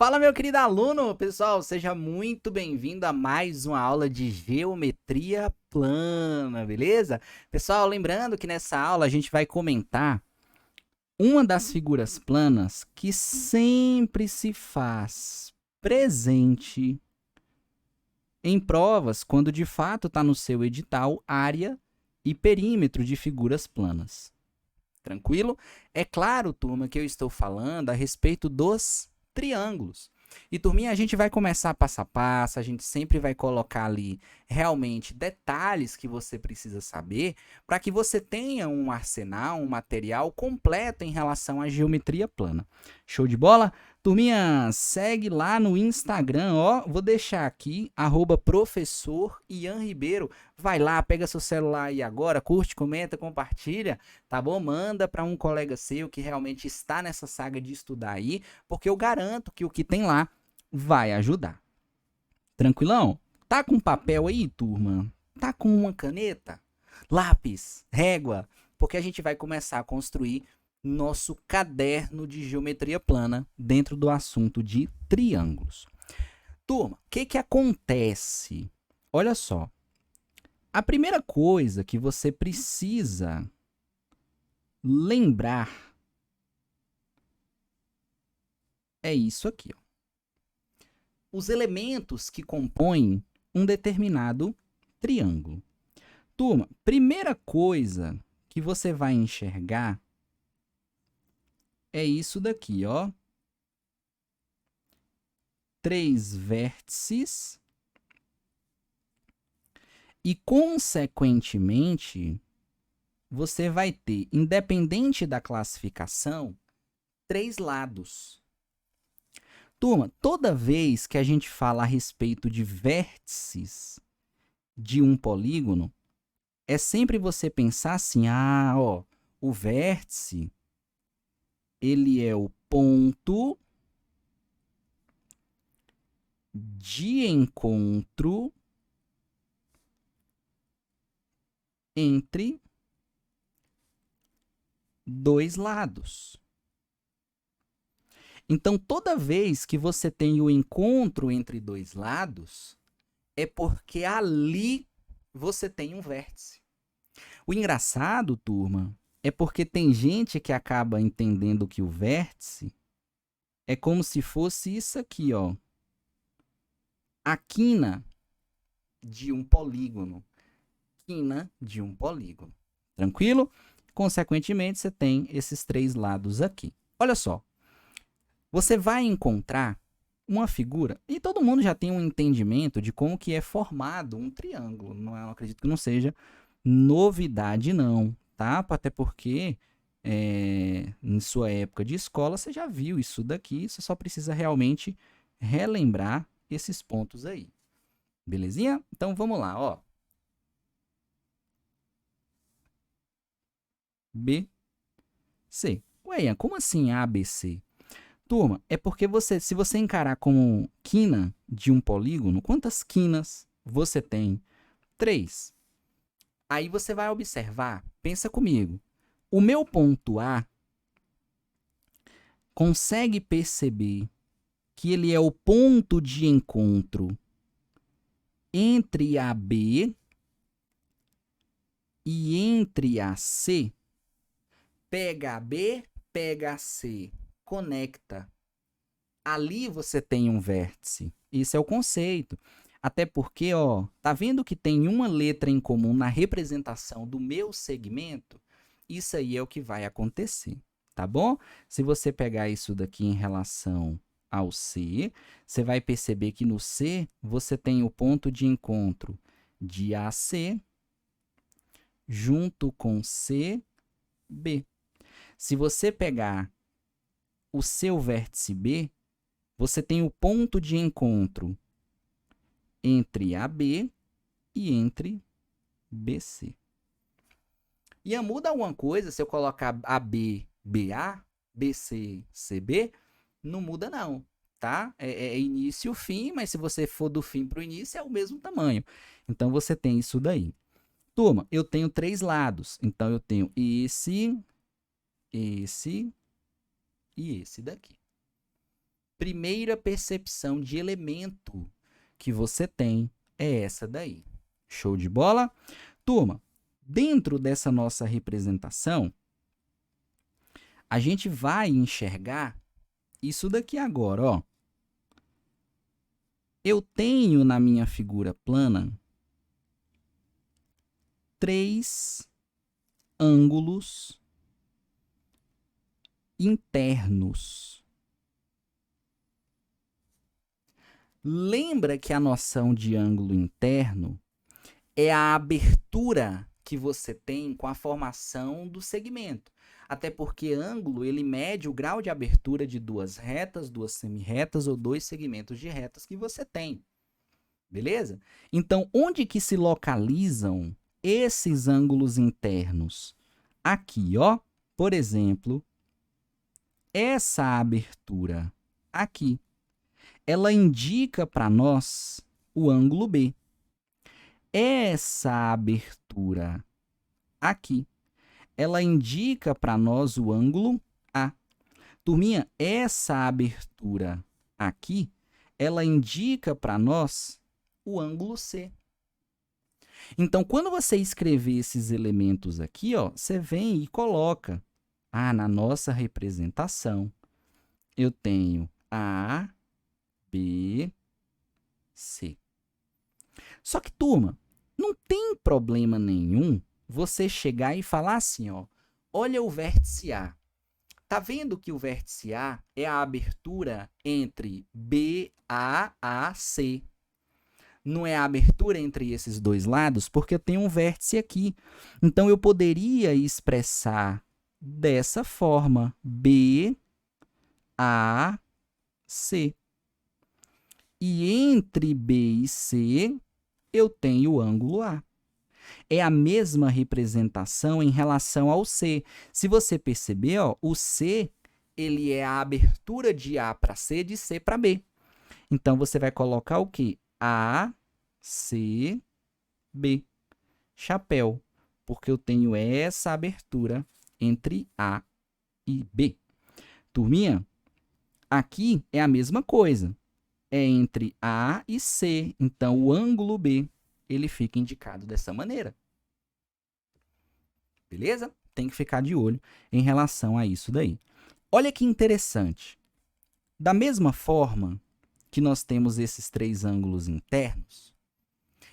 Fala, meu querido aluno! Pessoal, seja muito bem-vindo a mais uma aula de geometria plana, beleza? Pessoal, lembrando que nessa aula a gente vai comentar uma das figuras planas que sempre se faz presente em provas quando de fato está no seu edital área e perímetro de figuras planas. Tranquilo? É claro, turma, que eu estou falando a respeito dos triângulos. E, turminha, a gente vai começar passo a passo, a gente sempre vai colocar ali realmente detalhes que você precisa saber para que você tenha um arsenal, um material completo em relação à geometria plana. Show de bola? Turminha, segue lá no Instagram, ó, vou deixar aqui, @professor Ian Ribeiro. Vai lá, pega seu celular aí agora, curte, comenta, compartilha, tá bom? Manda para um colega seu que realmente está nessa saga de estudar aí, porque eu garanto que o que tem lá vai ajudar. Tranquilão? Tá com papel aí, turma? Tá com uma caneta? Lápis? Régua? Porque a gente vai começar a construir nosso caderno de geometria plana dentro do assunto de triângulos. Turma, o que acontece? Olha só. A primeira coisa que você precisa lembrar é isso aqui, ó. Os elementos que compõem um determinado triângulo. Turma, primeira coisa que você vai enxergar é isso daqui, ó. 3 vértices e, consequentemente, você vai ter, independente da classificação, 3 lados. Turma, toda vez que a gente fala a respeito de vértices de um polígono, é sempre você pensar assim, ó, o vértice, ele é o ponto de encontro entre dois lados. Então, toda vez que você tem o encontro entre dois lados, é porque ali você tem um vértice. O engraçado, turma, é porque tem gente que acaba entendendo que o vértice é como se fosse isso aqui, ó. A quina de um polígono. Quina de um polígono. Tranquilo? Consequentemente, você tem esses 3 lados aqui. Olha só. Você vai encontrar uma figura, e todo mundo já tem um entendimento de como que é formado um triângulo. Não, eu acredito que não seja novidade, não, tá? Até porque em sua época de escola você já viu isso daqui, você só precisa realmente relembrar esses pontos aí. Belezinha? Então vamos lá, ó. B, C. Ué, Ian, como assim ABC? Turma, é porque se você encarar como quina de um polígono, quantas quinas você tem? 3. Aí você vai observar, pensa comigo. O meu ponto A consegue perceber que ele é o ponto de encontro entre a B e entre a C? Pega a B, pega a C, conecta. Ali você tem um vértice. Esse é o conceito. Até porque, ó, tá vendo que tem uma letra em comum na representação do meu segmento? Isso aí é o que vai acontecer, tá bom? Se você pegar isso daqui em relação ao C, você vai perceber que no C você tem o ponto de encontro de AC junto com CB. Se você pegar o seu vértice B, você tem o ponto de encontro entre AB e entre BC. E muda alguma coisa se eu colocar AB, BA, BC, CB? Não muda não, tá? É início e fim, mas se você for do fim para o início, é o mesmo tamanho. Então, você tem isso daí. Turma, eu tenho 3 lados. Então, eu tenho esse e esse daqui. primeira percepção de elemento que você tem é essa daí. Show de bola? Turma, dentro dessa nossa representação, a gente vai enxergar isso daqui agora, ó. Eu tenho na minha figura plana 3 ângulos internos. Lembra que a noção de ângulo interno é a abertura que você tem com a formação do segmento. Até porque ângulo, ele mede o grau de abertura de 2 retas, 2 semirretas ou 2 segmentos de retas que você tem. Beleza? Então, onde que se localizam esses ângulos internos? Aqui, ó. Por exemplo, essa abertura aqui, ela indica para nós o ângulo B. Essa abertura aqui, ela indica para nós o ângulo A. Turminha, essa abertura aqui, ela indica para nós o ângulo C. Então, quando você escrever esses elementos aqui, ó, você vem e coloca. Na nossa representação, eu tenho A, B, C. Só que, turma, não tem problema nenhum você chegar e falar assim, ó, olha o vértice A. Tá vendo que o vértice A é a abertura entre B, A, C. Não é a abertura entre esses dois lados, porque eu tenho um vértice aqui. Então, eu poderia expressar dessa forma, B, A, C. E entre B e C, eu tenho o ângulo A. É a mesma representação em relação ao C. Se você perceber, ó, o C, ele é a abertura de A para C, de C para B. Então, você vai colocar o quê? A, C, B. Chapéu, porque eu tenho essa abertura entre A e B. Turminha, aqui é a mesma coisa. É entre A e C. Então, o ângulo B, ele fica indicado dessa maneira. Beleza? Tem que ficar de olho em relação a isso daí. Olha que interessante. Da mesma forma que nós temos esses 3 ângulos internos,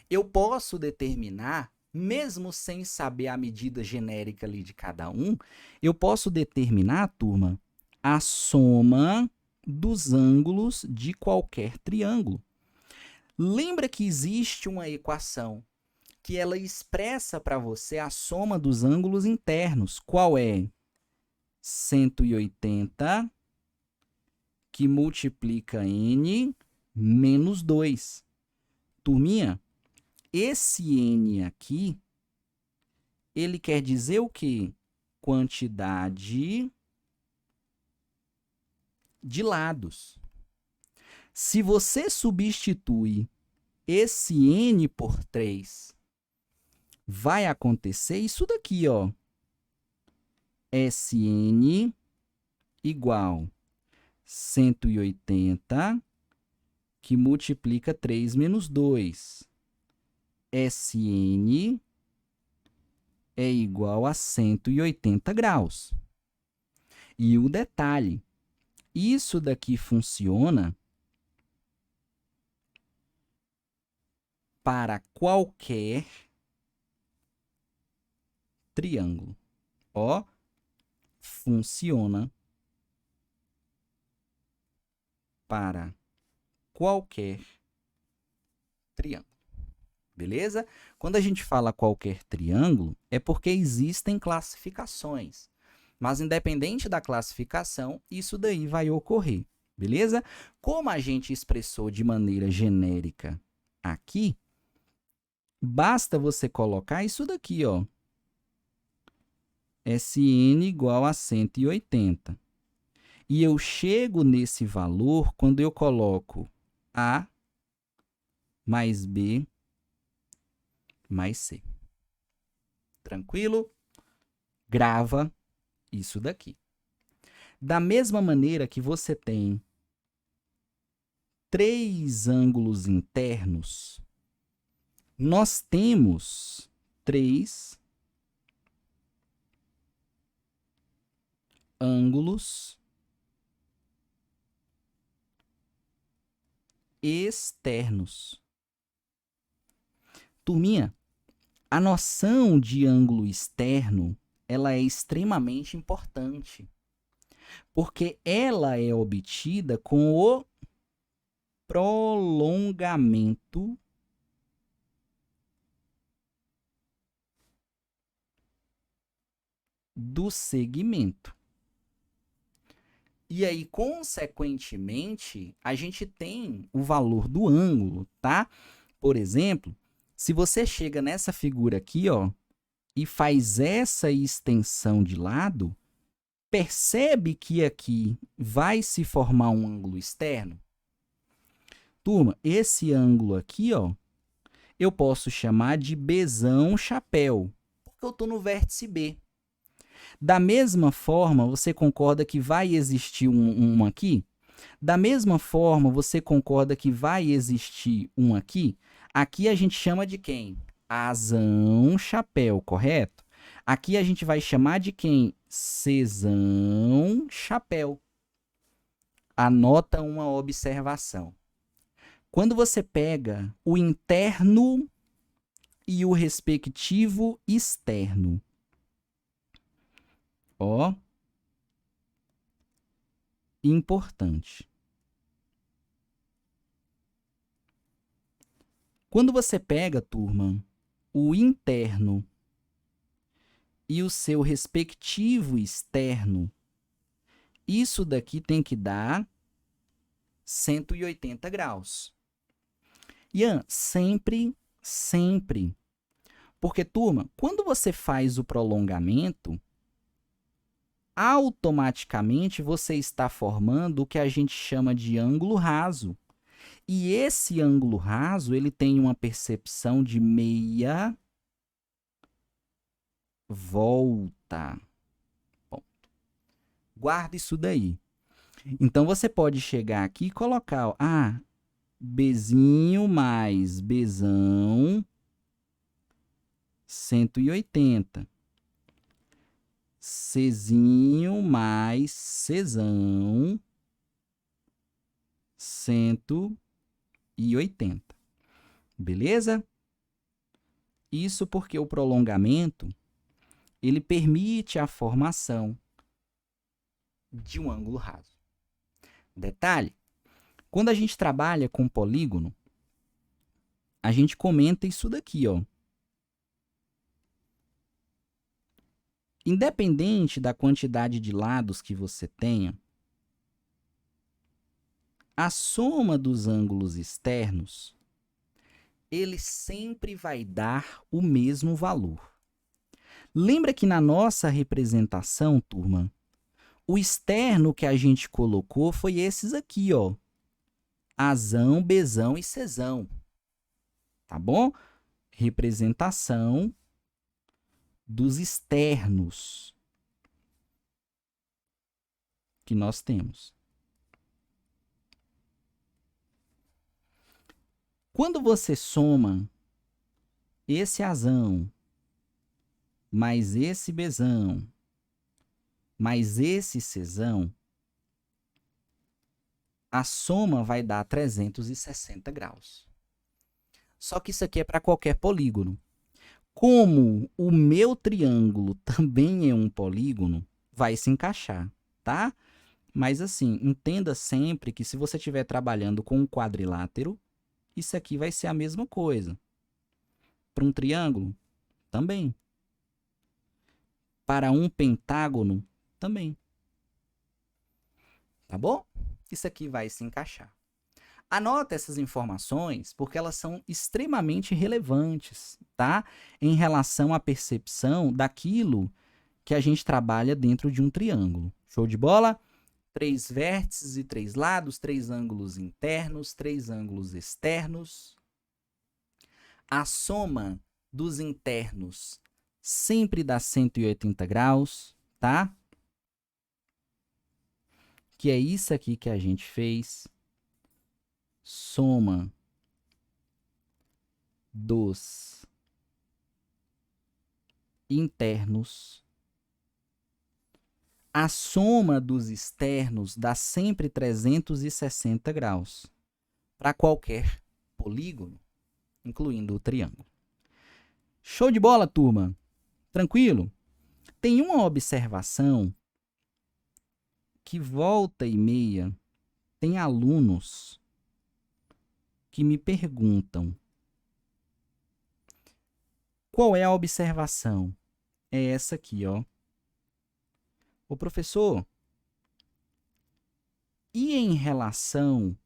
eu posso determinar, mesmo sem saber a medida genérica ali de cada um, eu posso determinar, turma, a soma dos ângulos de qualquer triângulo. Lembra que existe uma equação que ela expressa para você a soma dos ângulos internos. Qual é? 180 que multiplica n menos 2. Turminha, esse n aqui, ele quer dizer o quê? Quantidade de lados. Se você substitui esse n por 3, vai acontecer isso daqui, ó. Sn igual 180 que multiplica 3 menos 2. Sn é igual a 180 graus. E o detalhe, isso daqui funciona para qualquer triângulo. Ó, funciona para qualquer triângulo. Beleza? Quando a gente fala qualquer triângulo, é porque existem classificações. Mas, independente da classificação, isso daí vai ocorrer. Beleza? Como a gente expressou de maneira genérica aqui, basta você colocar isso daqui, ó. Sn igual a 180. E eu chego nesse valor quando eu coloco A mais B mais C. Tranquilo? Grava isso daqui. Da mesma maneira que você tem três ângulos internos, nós temos três ângulos externos. Turminha, a noção de ângulo externo, ela é extremamente importante, porque ela é obtida com o prolongamento do segmento. E aí, consequentemente, a gente tem o valor do ângulo, tá? Por exemplo, se você chega nessa figura aqui, ó, e faz essa extensão de lado, percebe que aqui vai se formar um ângulo externo? Turma, esse ângulo aqui, ó, eu posso chamar de Bzão chapéu, porque eu estou no vértice B. Da mesma forma, você concorda que vai existir um aqui? Da mesma forma, você concorda que vai existir um aqui? Aqui a gente chama de quem? Azão chapéu, correto? Aqui a gente vai chamar de quem? Czão chapéu. Anota uma observação. Quando você pega o interno e o respectivo externo, ó, importante. Quando você pega, turma, o interno e o seu respectivo externo, isso daqui tem que dar 180 graus. Ian, sempre. Porque, turma, quando você faz o prolongamento, automaticamente você está formando o que a gente chama de ângulo raso. E esse ângulo raso, ele tem uma percepção de meia volta. Bom, guarda isso daí. Então, você pode chegar aqui e colocar, ó, Bzinho mais Bzão, 180. Czinho mais Czão, 180. Beleza? Isso porque o prolongamento, ele permite a formação de um ângulo raso. Detalhe, quando a gente trabalha com polígono, a gente comenta isso daqui, ó. Independente da quantidade de lados que você tenha, a soma dos ângulos externos, ele sempre vai dar o mesmo valor. Lembra que na nossa representação, turma, o externo que a gente colocou foi esses aqui, ó. Azão, Bzão e Czão. Tá bom? Representação dos externos que nós temos. Quando você soma esse Azão mais esse Bzão mais esse Czão, a soma vai dar 360 graus. Só que isso aqui é para qualquer polígono. Como o meu triângulo também é um polígono, vai se encaixar, tá? Mas assim, entenda sempre que se você estiver trabalhando com um quadrilátero, isso aqui vai ser a mesma coisa. Para um triângulo, também. Para um pentágono, também. Tá bom? Isso aqui vai se encaixar. Anota essas informações porque elas são extremamente relevantes, tá? Em relação à percepção daquilo que a gente trabalha dentro de um triângulo. Show de bola? 3 vértices e 3 lados, 3 ângulos internos, 3 ângulos externos. A soma dos internos sempre dá 180 graus, tá? Que é isso aqui que a gente fez. soma dos internos, a soma dos externos dá sempre 360 graus para qualquer polígono, incluindo o triângulo. Show de bola, turma? Tranquilo? Tem uma observação que volta e meia tem alunos que me perguntam: qual é a observação? É essa aqui, ó. Ô, professor, e em relação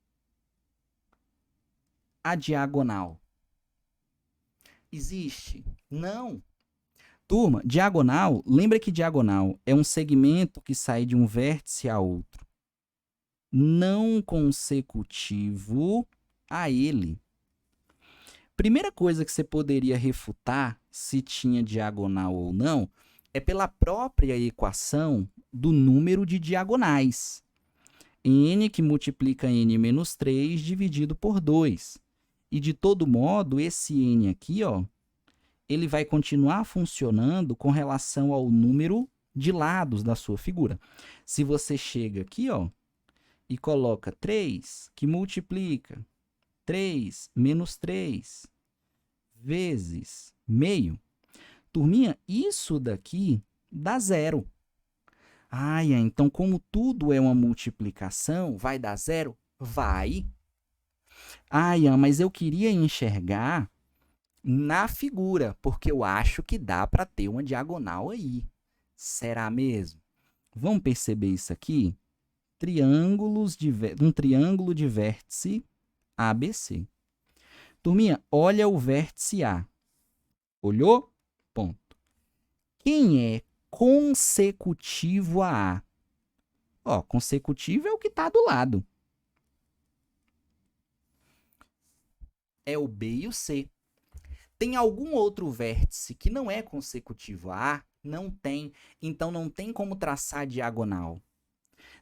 à diagonal? Existe? Não. Turma, diagonal, lembra que diagonal é um segmento que sai de um vértice a outro, não consecutivo a ele. Primeira coisa que você poderia refutar se tinha diagonal ou não é pela própria equação do número de diagonais. N que multiplica n menos 3 dividido por 2. E de todo modo, esse n aqui, ó, ele vai continuar funcionando com relação ao número de lados da sua figura. Se você chega aqui, ó, e coloca 3, que multiplica 3 menos 3 vezes meio, turminha, isso daqui dá zero. Então como tudo é uma multiplicação, vai dar zero? Vai. Mas eu queria enxergar na figura, porque eu acho que dá para ter uma diagonal aí. Será mesmo? Vamos perceber isso aqui? Um triângulo de vértice ABC. Turminha, olha o vértice A. Olhou? Ponto. Quem é consecutivo a A? Ó, consecutivo é o que está do lado. É o B e o C. Tem algum outro vértice que não é consecutivo a A? Não tem. Então, não tem como traçar diagonal.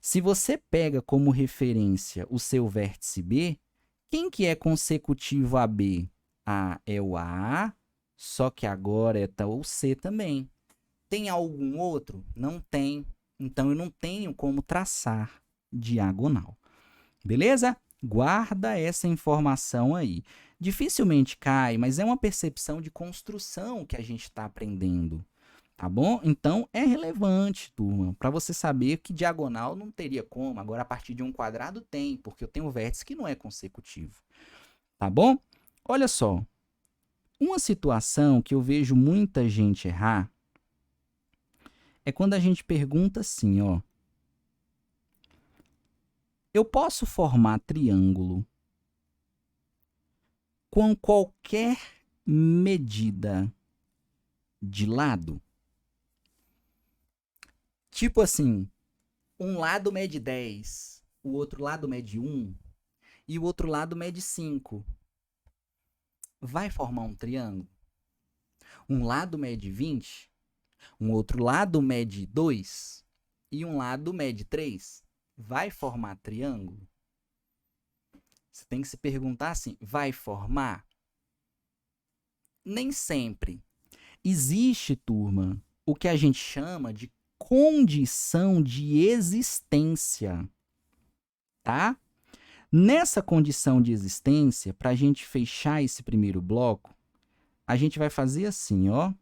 Se você pega como referência o seu vértice B, quem que é consecutivo a B? É o A, só que agora é o C também. Tem algum outro? Não tem. Então, eu não tenho como traçar diagonal. Beleza? Guarda essa informação aí. Dificilmente cai, mas é uma percepção de construção que a gente está aprendendo. Tá bom? Então, é relevante, turma, para você saber que diagonal não teria como. Agora, a partir de um quadrado tem, porque eu tenho um vértice que não é consecutivo. Tá bom? Olha só. Uma situação que eu vejo muita gente errar é quando a gente pergunta assim, ó. Eu posso formar triângulo com qualquer medida de lado? Tipo assim, um lado mede 10, o outro lado mede 1 e o outro lado mede 5. Vai formar um triângulo? Um lado mede 20, um outro lado mede 2 e um lado mede 3. Vai formar triângulo? Você tem que se perguntar assim, vai formar? Nem sempre. Existe, turma, o que a gente chama de condição de existência, tá? Nessa condição de existência, para a gente fechar esse primeiro bloco, a gente vai fazer assim, ó.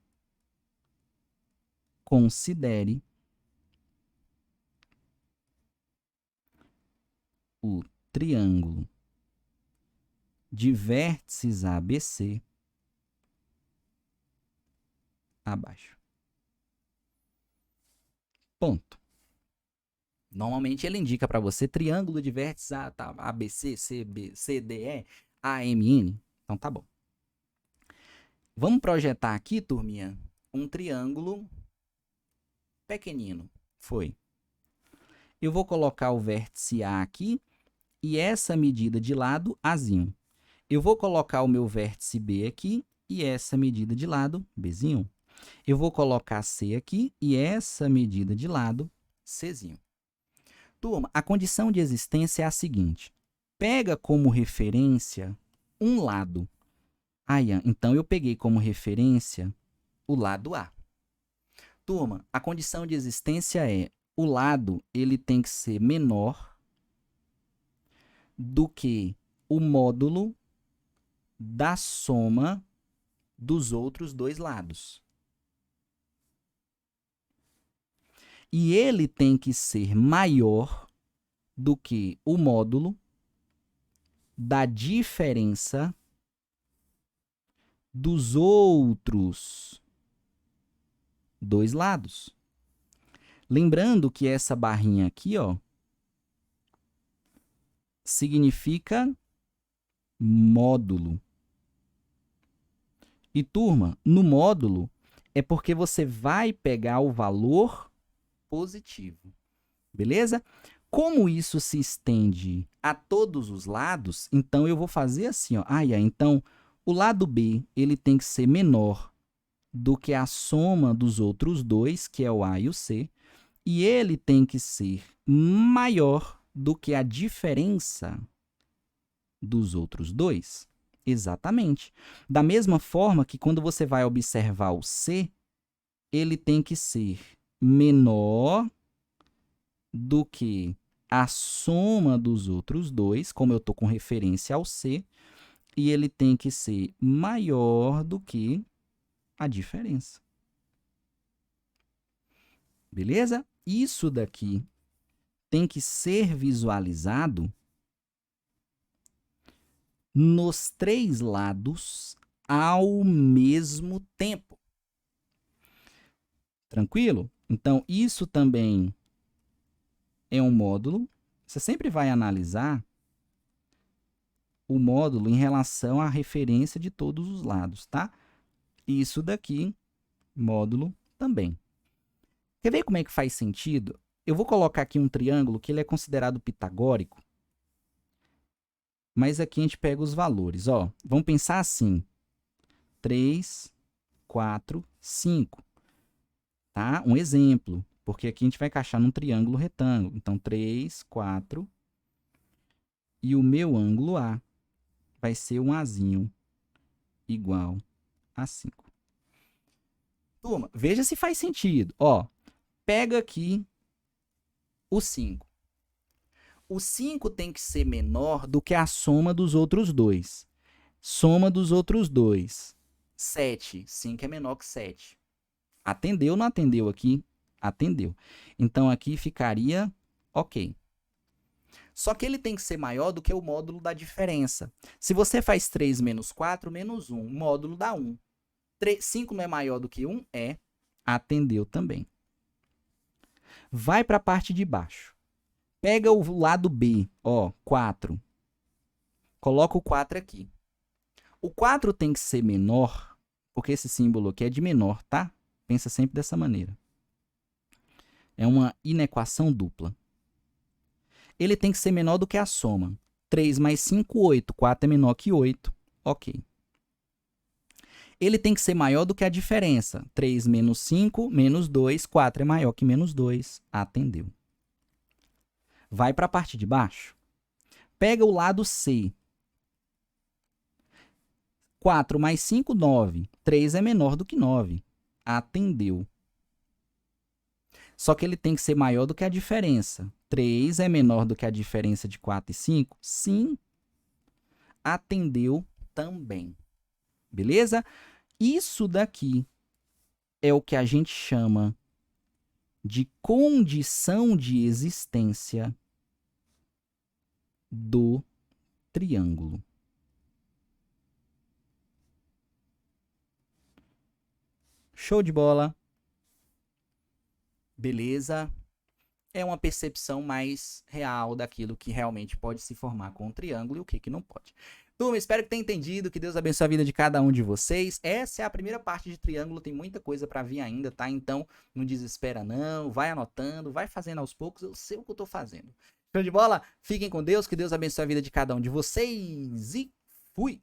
Considere o triângulo de vértices ABC abaixo. Ponto. Normalmente ele indica para você triângulo de vértices ABC, CDE, AMN. Então tá bom. Vamos projetar aqui, turminha, um triângulo pequenino. Foi. Eu vou colocar o vértice A aqui e essa medida de lado Azinho. Eu vou colocar o meu vértice B aqui e essa medida de lado Bzinho. Eu vou colocar C aqui e essa medida de lado Czinho. Turma, a condição de existência é a seguinte. pega como referência um lado. Então eu peguei como referência o lado A. Turma, a condição de existência é o lado ele tem que ser menor do que o módulo da soma dos outros dois lados. E ele tem que ser maior do que o módulo da diferença dos outros dois lados. Lembrando que essa barrinha aqui, ó, significa módulo. E, turma, no módulo é porque você vai pegar o valor positivo. Beleza? Como isso se estende a todos os lados, então eu vou fazer assim, ó. Então o lado B ele tem que ser menor do que a soma dos outros dois, que é o A e o C, e ele tem que ser maior do que a diferença dos outros dois. Exatamente. Da mesma forma que quando você vai observar o C, ele tem que ser menor do que a soma dos outros dois, como eu estou com referência ao C, e ele tem que ser maior do que a diferença. Beleza? Isso daqui tem que ser visualizado nos três lados ao mesmo tempo. Tranquilo? Então, isso também é um módulo. Você sempre vai analisar o módulo em relação à referência de todos os lados, tá? Isso daqui, módulo também. Quer ver como é que faz sentido? Eu vou colocar aqui um triângulo que ele é considerado pitagórico, mas aqui a gente pega os valores. Ó, vamos pensar assim, 3, 4, 5. Tá? Um exemplo, porque aqui a gente vai encaixar num triângulo retângulo. Então, 3, 4, e o meu ângulo A vai ser um Azinho igual a 5. Turma, veja se faz sentido. Ó, pega aqui o 5. O 5 tem que ser menor do que a soma dos outros dois. Soma dos outros dois. 7. 5 é menor que 7. Atendeu ou não atendeu aqui? Atendeu. Então, aqui ficaria ok. Só que ele tem que ser maior do que o módulo da diferença. Se você faz 3 menos 4, menos 1, o módulo dá 1. 5 não é maior do que 1? É. Atendeu também. Vai para a parte de baixo. Pega o lado B, ó, 4. Coloca o 4 aqui. O 4 tem que ser menor, porque esse símbolo aqui é de menor, tá? Pensa sempre dessa maneira. É uma inequação dupla. Ele tem que ser menor do que a soma. 3 mais 5, 8. 4 é menor que 8. Ok. Ele tem que ser maior do que a diferença. 3 menos 5, menos 2. 4 é maior que menos 2. Atendeu. Vai para a parte de baixo. Pega o lado C. 4 mais 5, 9. 3 é menor do que 9. Atendeu. Só que ele tem que ser maior do que a diferença. 3 é menor do que a diferença de 4 e 5? Sim. Atendeu também. Beleza? Isso daqui é o que a gente chama de condição de existência do triângulo. Show de bola. Beleza? É uma percepção mais real daquilo que realmente pode se formar com um triângulo e o que não pode. Turma, espero que tenha entendido, que Deus abençoe a vida de cada um de vocês. Essa é a primeira parte de triângulo, tem muita coisa para vir ainda, tá? Então, não desespera não, vai anotando, vai fazendo aos poucos, eu sei o que eu tô fazendo. Show de bola? Fiquem com Deus, que Deus abençoe a vida de cada um de vocês e fui!